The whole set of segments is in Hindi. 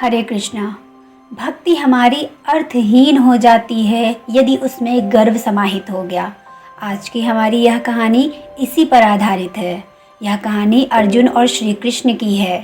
हरे कृष्णा। भक्ति हमारी अर्थहीन हो जाती है यदि उसमें गर्व समाहित हो गया। आज की हमारी यह कहानी इसी पर आधारित है। यह कहानी अर्जुन और श्री कृष्ण की है।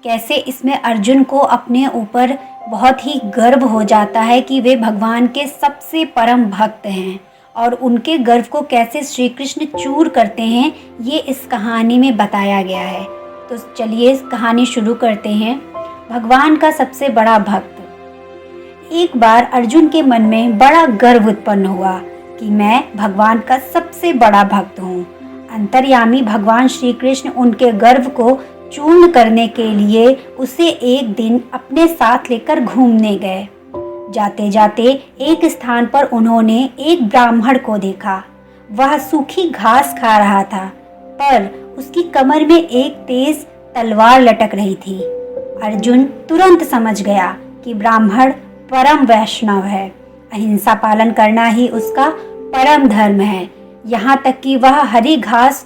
कैसे इसमें अर्जुन को अपने ऊपर बहुत ही गर्व हो जाता है कि वे भगवान के सबसे परम भक्त हैं और उनके गर्व को कैसे श्री कृष्ण चूर करते हैं, ये इस कहानी में बताया गया है। तो चलिए इस कहानी शुरू करते हैं। भगवान का सबसे बड़ा भक्त। एक बार अर्जुन के मन में बड़ा गर्व उत्पन्न हुआ कि मैं भगवान का सबसे बड़ा भक्त हूँ। अंतर्यामी भगवान श्री कृष्ण उनके गर्व को चूर्ण करने के लिए उसे एक दिन अपने साथ लेकर घूमने गए। जाते जाते एक स्थान पर उन्होंने एक ब्राह्मण को देखा। वह सूखी घास खा रहा था, पर उसकी कमर में एक तेज तलवार लटक रही थी। अर्जुन तुरंत समझ गया कि ब्राह्मण परम वैष्णव है। अहिंसा पालन करना ही उसका परम धर्म है। यहाँ तक कि वह हरी घास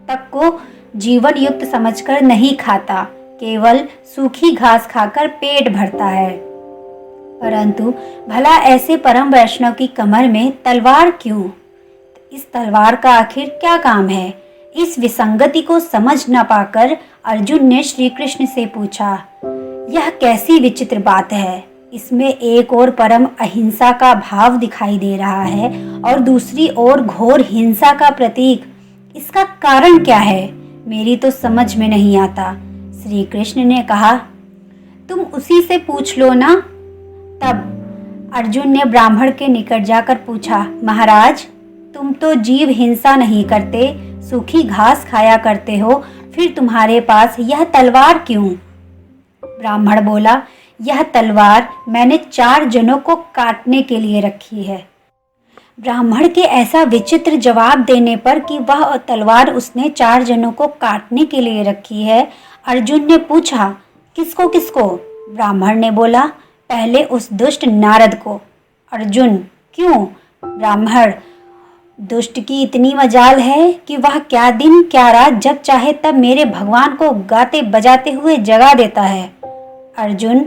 तक को जीवन युक्त समझकर नहीं खाता, केवल सूखी घास खाकर पेट भरता है। परंतु भला ऐसे परम वैष्णव की कमर में तलवार क्यों? इस तलवार का आखिर क्या काम है? इस विसंगति को समझ न पाकर अर्जुन ने श्री कृष्ण से पूछा, यह कैसी विचित्र बात है? इसमें एक ओर परम अहिंसा का भाव दिखाई दे रहा है और दूसरी ओर घोर हिंसा का प्रतीक। इसका कारण क्या है? मेरी तो समझ में नहीं आता। श्री कृष्ण ने कहा, तुम उसी से पूछ लो ना। तब अर्जुन ने ब्राह्मण के निकट जाकर पूछा, महाराज, तुम तो जीव हिंसा नहीं करते, सूखी घास खाया करते हो, फिर तुम्हारे पास यह तलवार क्यों? ब्राह्मण बोला, यह तलवार मैंने 4 जनों को काटने के लिए रखी है। ब्राह्मण के ऐसा विचित्र जवाब देने पर कि वह तलवार उसने 4 जनों को काटने के लिए रखी है, अर्जुन ने पूछा, किसको किसको? ब्राह्मण ने बोला, पहले उस दुष्ट नारद को। अर्जुन, क्यों? ब्राह्मण, दुष्ट की इतनी मजाल है कि वह क्या दिन क्या रात जब चाहे तब मेरे भगवान को गाते बजाते हुए जगा देता है। अर्जुन,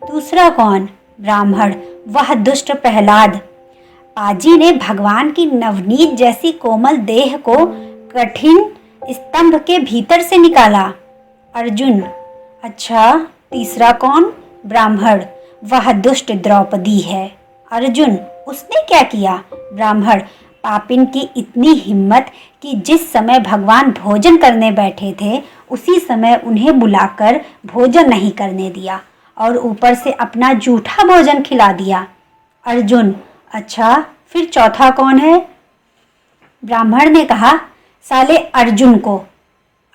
दूसरा कौन? ब्राह्मण, वह दुष्ट प्रहलाद। पाजी ने भगवान की नवनीत जैसी कोमल देह को कठिन स्तंभ के भीतर से निकाला। अर्जुन, अच्छा, तीसरा कौन? ब्राह्मण, वह दुष्ट द्रौपदी है। अर्जुन, उसने क्या किया? ब्राह्मण, पापिन की इतनी हिम्मत कि जिस समय भगवान भोजन करने बैठे थे उसी समय उन्हें बुलाकर भोजन नहीं करने दिया और ऊपर से अपना जूठा भोजन खिला दिया। अर्जुन, अच्छा, फिर चौथा कौन है? ब्राह्मण ने कहा, साले अर्जुन को।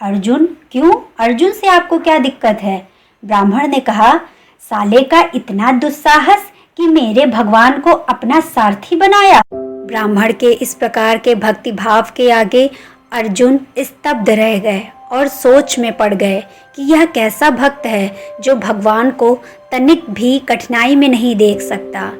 अर्जुन, क्यों? अर्जुन से आपको क्या दिक्कत है? ब्राह्मण ने कहा, साले का इतना दुस्साहस कि मेरे भगवान को अपना सारथी बनाया। ब्राह्मण के इस प्रकार के भक्ति भाव के आगे अर्जुन स्तब्ध रह गए और सोच में पड़ गए कि यह कैसा भक्त है जो भगवान को तनिक भी कठिनाई में नहीं देख सकता।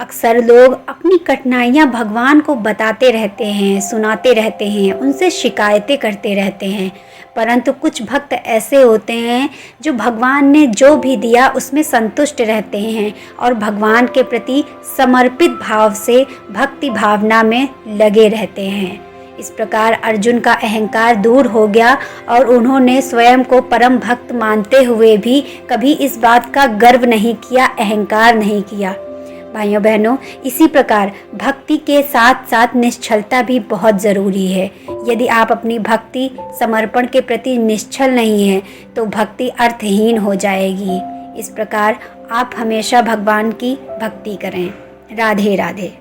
अक्सर लोग अपनी कठिनाइयाँ भगवान को बताते रहते हैं, सुनाते रहते हैं, उनसे शिकायतें करते रहते हैं, परंतु कुछ भक्त ऐसे होते हैं जो भगवान ने जो भी दिया उसमें संतुष्ट रहते हैं और भगवान के प्रति समर्पित भाव से भक्ति भावना में लगे रहते हैं। इस प्रकार अर्जुन का अहंकार दूर हो गया और उन्होंने स्वयं को परम भक्त मानते हुए भी कभी इस बात का गर्व नहीं किया, अहंकार नहीं किया। भाइयों बहनों, इसी प्रकार भक्ति के साथ साथ निश्चलता भी बहुत ज़रूरी है। यदि आप अपनी भक्ति समर्पण के प्रति निश्चल नहीं हैं तो भक्ति अर्थहीन हो जाएगी। इस प्रकार आप हमेशा भगवान की भक्ति करें। राधे राधे।